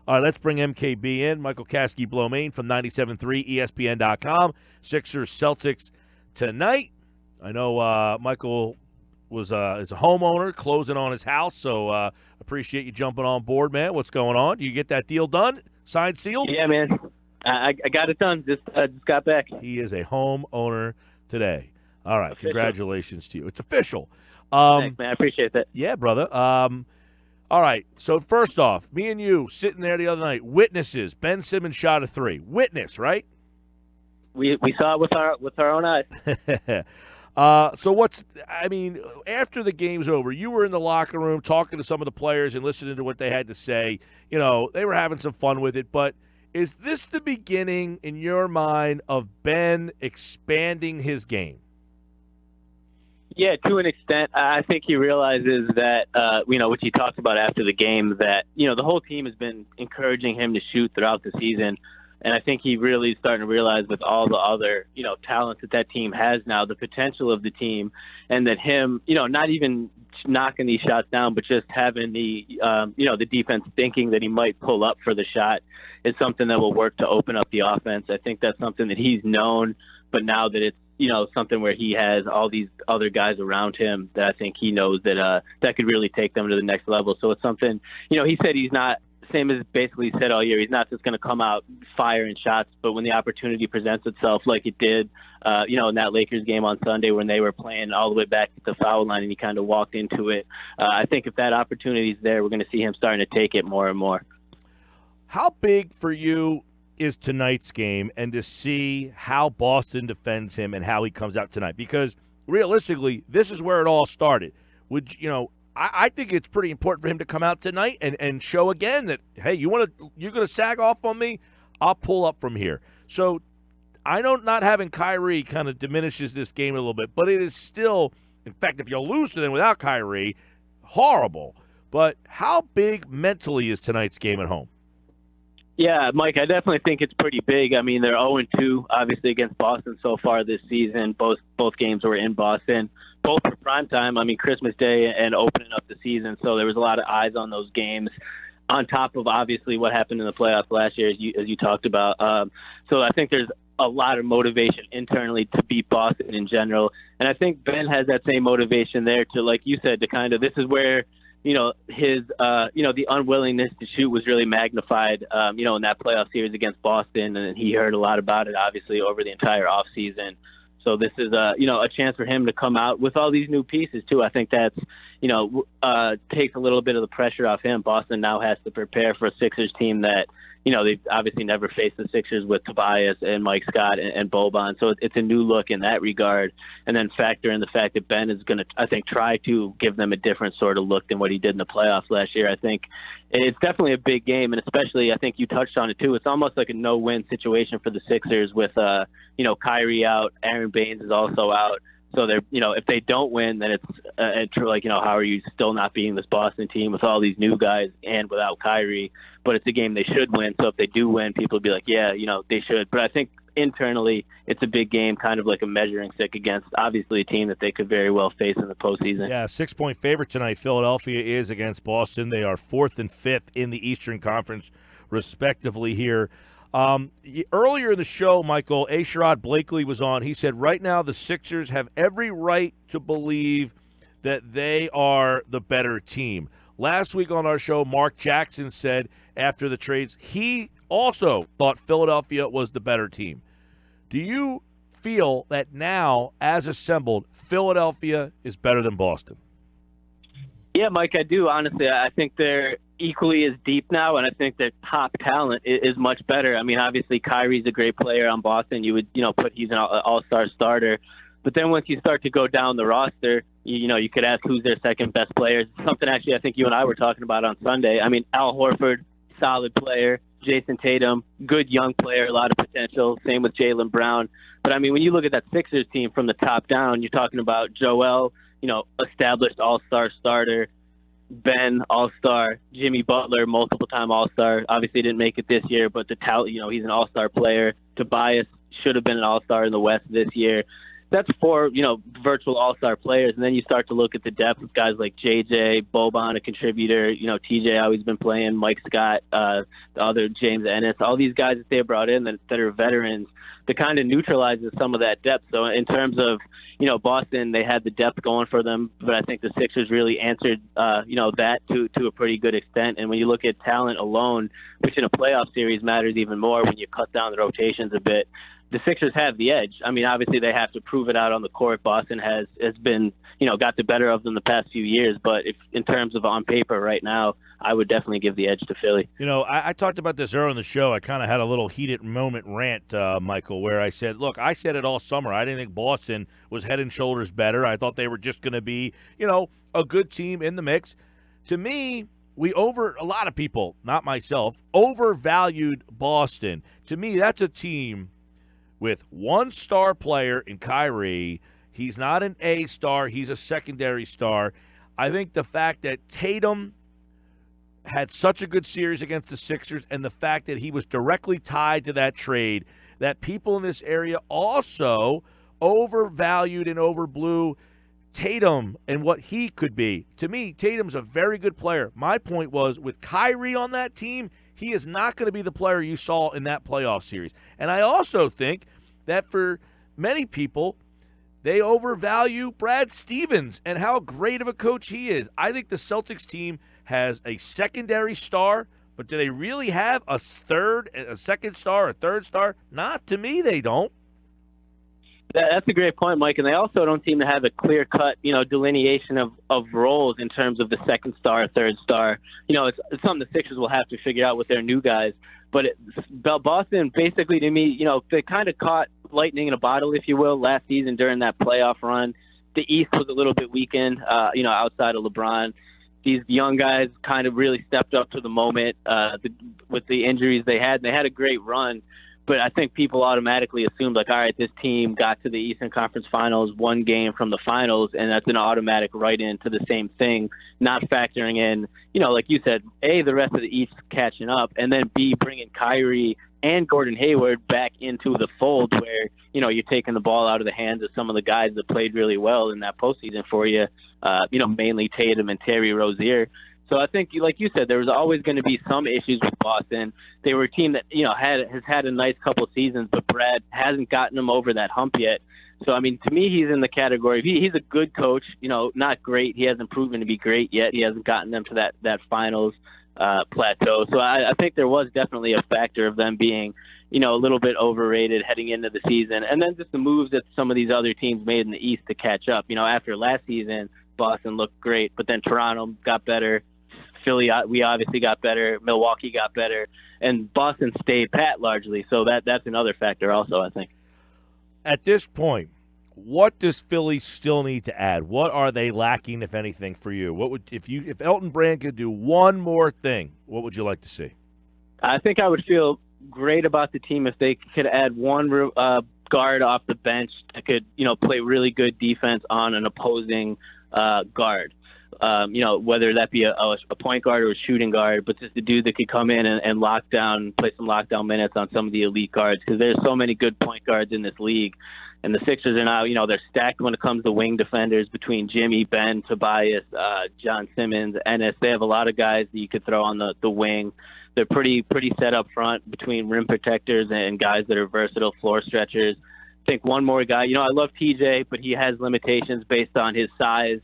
All right, let's bring MKB in. Michael Kaskey-Blomain from 97.3 ESPN.com. Sixers Celtics tonight. I know Michael is a homeowner closing on his house, so appreciate you jumping on board, man. What's going on? Do you get that deal done? Signed, sealed? Yeah, man. I got it done. Just got back. He is a homeowner today. All right, Official. Congratulations to you. It's official. Thanks, man. I appreciate that. Yeah, brother. All right, so first off, me and you sitting there the other night, witnesses. Ben Simmons shot a three. Witness, right? We saw it with our own eyes. So after the game's over, you were in the locker room talking to some of the players and listening to what they had to say. You know, they were having some fun with it, but is this the beginning, in your mind, of Ben expanding his game? Yeah, to an extent. I think he realizes that, which he talked about after the game, that, the whole team has been encouraging him to shoot throughout the season. And I think he really is starting to realize with all the other, talents that team has now, the potential of the team, and that him, not even knocking these shots down, but just having the defense thinking that he might pull up for the shot is something that will work to open up the offense. I think that's something that he's known, but now that it's, something where he has all these other guys around him, that I think he knows that that could really take them to the next level. So it's something, he said he's not, same as basically said all year, he's not just going to come out firing shots, but when the opportunity presents itself like it did, in that Lakers game on Sunday when they were playing all the way back at the foul line and he kind of walked into it, I think if that opportunity is there, we're going to see him starting to take it more and more. How big for you is tonight's game, and to see how Boston defends him and how he comes out tonight? Because realistically, this is where it all started. I think it's pretty important for him to come out tonight and show again that, hey, you're going to sag off on me, I'll pull up from here. So I know not having Kyrie kind of diminishes this game a little bit, but it is still, in fact, if you lose to them without Kyrie, horrible. But how big mentally is tonight's game at home? Yeah, Mike, I definitely think it's pretty big. I mean, they're 0-2, obviously, against Boston so far this season. Both games were in Boston, both for primetime. I mean, Christmas Day and opening up the season. So there was a lot of eyes on those games, on top of, obviously, what happened in the playoffs last year, as you talked about. So I think there's a lot of motivation internally to beat Boston in general. And I think Ben has that same motivation there to, like you said, to kind of, this is where – his, the unwillingness to shoot was really magnified, in that playoff series against Boston. And he heard a lot about it, obviously, over the entire offseason. So this is, a chance for him to come out with all these new pieces, too. I think that's, takes a little bit of the pressure off him. Boston now has to prepare for a Sixers team that, they've obviously never faced the Sixers with Tobias and Mike Scott and Boban. So it's a new look in that regard. And then factor in the fact that Ben is going to, I think, try to give them a different sort of look than what he did in the playoffs last year. I think it's definitely a big game. And especially, I think you touched on it too, it's almost like a no-win situation for the Sixers with, Kyrie out, Aaron Baines is also out. So they're, if they don't win, then it's like, how are you still not beating this Boston team with all these new guys and without Kyrie? But it's a game they should win. So if they do win, people will be like, yeah, they should. But I think internally, it's a big game, kind of like a measuring stick against, obviously, a team that they could very well face in the postseason. Yeah, 6-point favorite tonight. Philadelphia is against Boston. They are 4th and 5th in the Eastern Conference, respectively, here. Earlier in the show, Michael, Sherrod Blakely was on. He said right now the Sixers have every right to believe that they are the better team. Last week on our show, Mark Jackson said after the trades, he also thought Philadelphia was the better team. Do you feel that now, as assembled, Philadelphia is better than Boston? Yeah, Mike, I do. Honestly, I think they're equally as deep now, and I think their top talent is much better. I mean, obviously, Kyrie's a great player on Boston. You would, put he's an all-star starter. But then once you start to go down the roster, you could ask who's their second best player. Something actually I think you and I were talking about on Sunday. I mean, Al Horford, solid player. Jason Tatum, good young player, a lot of potential. Same with Jaylen Brown. But, I mean, when you look at that Sixers team from the top down, you're talking about Joel, established all-star starter, Ben, all-star, Jimmy Butler, multiple-time all-star. Obviously didn't make it this year, but he's an all-star player. Tobias should have been an all-star in the West this year. that's four, virtual all-star players. And then you start to look at the depth of guys like JJ, Boban, a contributor, TJ always been playing, Mike Scott, the other James Ennis, all these guys that they brought in that are veterans, that kind of neutralizes some of that depth. So in terms of, Boston, they had the depth going for them, but I think the Sixers really answered, that to a pretty good extent. And when you look at talent alone, which in a playoff series matters even more when you cut down the rotations a bit, the Sixers have the edge. I mean, obviously they have to prove it out on the court. Boston has been, got the better of them the past few years. But if in terms of on paper right now, I would definitely give the edge to Philly. I talked about this earlier in the show. I kind of had a little heated moment rant, Michael, where I said, look, I said it all summer. I didn't think Boston was head and shoulders better. I thought they were just going to be, a good team in the mix. To me, a lot of people, not myself, overvalued Boston. To me, that's a team with one star player in Kyrie. He's not an A star. He's a secondary star. I think the fact that Tatum had such a good series against the Sixers and the fact that he was directly tied to that trade, that people in this area also overvalued and overblew Tatum and what he could be. To me, Tatum's a very good player. My point was, with Kyrie on that team, he is not going to be the player you saw in that playoff series. And I also think that for many people, they overvalue Brad Stevens and how great of a coach he is. I think the Celtics team has a secondary star, but do they really have a second star, a third star? Not to me, they don't. That's a great point, Mike. And they also don't seem to have a clear-cut, delineation of roles in terms of the second star, third star. It's something the Sixers will have to figure out with their new guys. But Boston, basically, to me, they kind of caught lightning in a bottle, if you will, last season during that playoff run. The East was a little bit weakened, outside of LeBron. These young guys kind of really stepped up to the moment with the injuries they had. They had a great run. But I think people automatically assumed, all right, this team got to the Eastern Conference Finals, one game from the finals, and that's an automatic right into the same thing, not factoring in, like you said, A, the rest of the East catching up, and then B, bringing Kyrie and Gordon Hayward back into the fold where, you're taking the ball out of the hands of some of the guys that played really well in that postseason for you, mainly Tatum and Terry Rozier. So I think, like you said, there was always going to be some issues with Boston. They were a team that, has had a nice couple seasons, but Brad hasn't gotten them over that hump yet. So, I mean, to me, he's in the category. He's a good coach, not great. He hasn't proven to be great yet. He hasn't gotten them to that finals plateau. So I think there was definitely a factor of them being, a little bit overrated heading into the season. And then just the moves that some of these other teams made in the East to catch up. After last season, Boston looked great, but then Toronto got better. Philly, we obviously got better. Milwaukee got better. And Boston stayed pat largely. So that's another factor also, I think. At this point, what does Philly still need to add? What are they lacking, if anything, for you? What would if Elton Brand could do one more thing, what would you like to see? I think I would feel great about the team if they could add one guard off the bench that could, play really good defense on an opposing guard. Whether that be a point guard or a shooting guard, but just a dude that could come in and play some lockdown minutes on some of the elite guards, because there's so many good point guards in this league. And the Sixers are now, they're stacked when it comes to wing defenders between Jimmy, Ben, Tobias, John Simmons, Ennis. They have a lot of guys that you could throw on the wing. They're pretty set up front between rim protectors and guys that are versatile floor stretchers. I think one more guy, I love TJ, but he has limitations based on his size.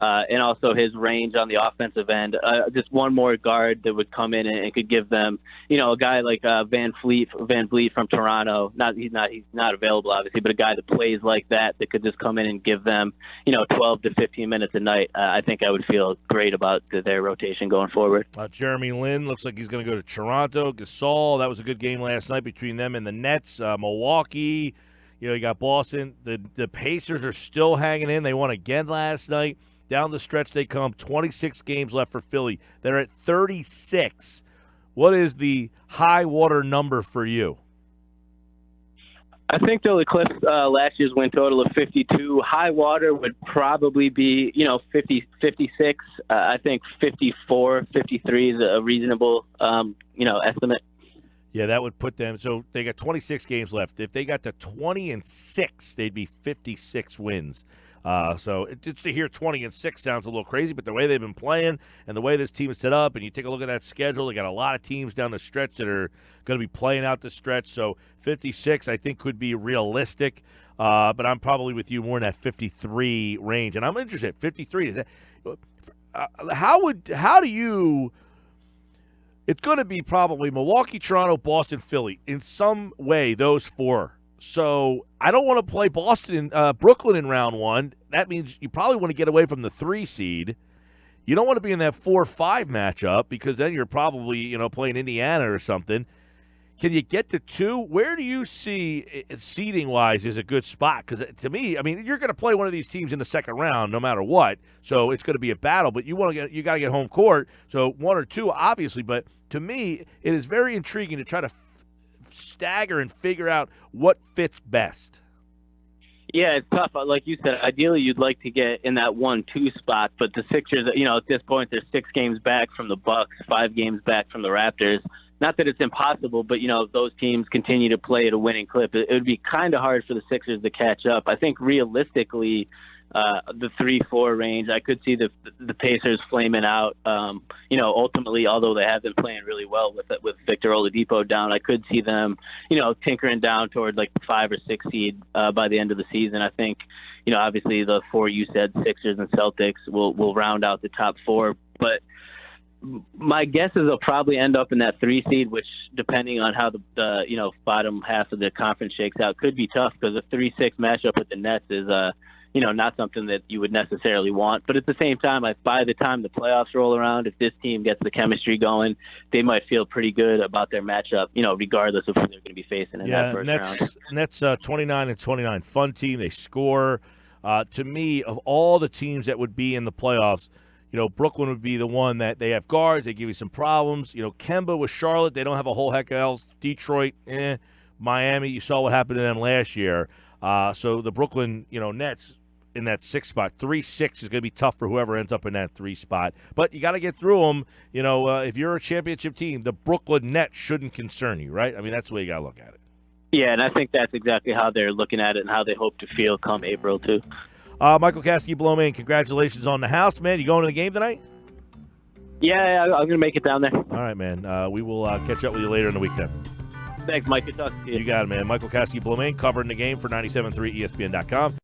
And also his range on the offensive end. Just one more guard that would come in and could give them, a guy like Van Vliet from Toronto. He's not available obviously, but a guy that plays like that could just come in and give them, 12 to 15 minutes a night. I think I would feel great about their rotation going forward. Jeremy Lin looks like he's going to go to Toronto. Gasol, that was a good game last night between them and the Nets. Milwaukee, you got Boston. The Pacers are still hanging in. They won again last night. Down the stretch they come, 26 games left for Philly. They're at 36. What is the high water number for you? I think they'll eclipse last year's win total of 52. High water would probably be, 50, 56. I think 54, 53 is a reasonable, estimate. Yeah, that would put them. So they got 26 games left. If they got to 20-6, they'd be 56 wins. So just to hear 20-6 sounds a little crazy, but the way they've been playing and the way this team is set up, and you take a look at that schedule, they got a lot of teams down the stretch that are going to be playing out the stretch. So 56, I think, could be realistic. But I'm probably with you more in that 53 range, and I'm interested. 53 is that? How do you? It's going to be probably Milwaukee, Toronto, Boston, Philly. In some way, those four. So I don't want to play Brooklyn in round one. That means you probably want to get away from the 3 seed. You don't want to be in that 4-5 matchup because then you're probably playing Indiana or something. Can you get to 2? Where do you see seeding-wise is a good spot? Because to me, you're going to play one of these teams in the second round no matter what, so it's going to be a battle. But you got to get home court. So 1 or 2, obviously. But to me, it is very intriguing to try to stagger and figure out what fits best. Yeah, it's tough. Like you said, ideally you'd like to get in that 1-2 spot, but the Sixers, at this point, they're 6 games back from the Bucks, 5 games back from the Raptors. Not that it's impossible, but, if those teams continue to play at a winning clip, it would be kind of hard for the Sixers to catch up. I think realistically, the 3-4 range, I could see the Pacers flaming out. Ultimately, although they have been playing really well with Victor Oladipo down, I could see them, tinkering down toward like the 5 or 6 seed by the end of the season. I think, obviously the 4 you said, Sixers and Celtics, will round out the top 4, but my guess is they'll probably end up in that 3 seed, which, depending on how the bottom half of the conference shakes out, could be tough because a 3-6 matchup with the Nets is not something that you would necessarily want. But at the same time, by the time the playoffs roll around, if this team gets the chemistry going, they might feel pretty good about their matchup, regardless of who they're going to be facing in that first round. Nets 29-29, fun team. They score. To me, of all the teams that would be in the playoffs, Brooklyn would be the one that they have guards. They give you some problems. Kemba with Charlotte, they don't have a whole heck of else. Detroit, Miami, you saw what happened to them last year. So the Brooklyn, Nets in that 6 spot. 3-6 is going to be tough for whoever ends up in that 3 spot. But you got to get through them. If you're a championship team, the Brooklyn Nets shouldn't concern you, right? That's the way you got to look at it. Yeah, and I think that's exactly how they're looking at it and how they hope to feel come April, too. Michael Kaskey-Blomain, congratulations on the house, man. You going to the game tonight? Yeah, I'm going to make it down there. All right, man. We will catch up with you later in the week then. Thanks, Mike. Good talking to you. You got it, man. Michael Kaskey-Blomain covering the game for 97.3 ESPN.com.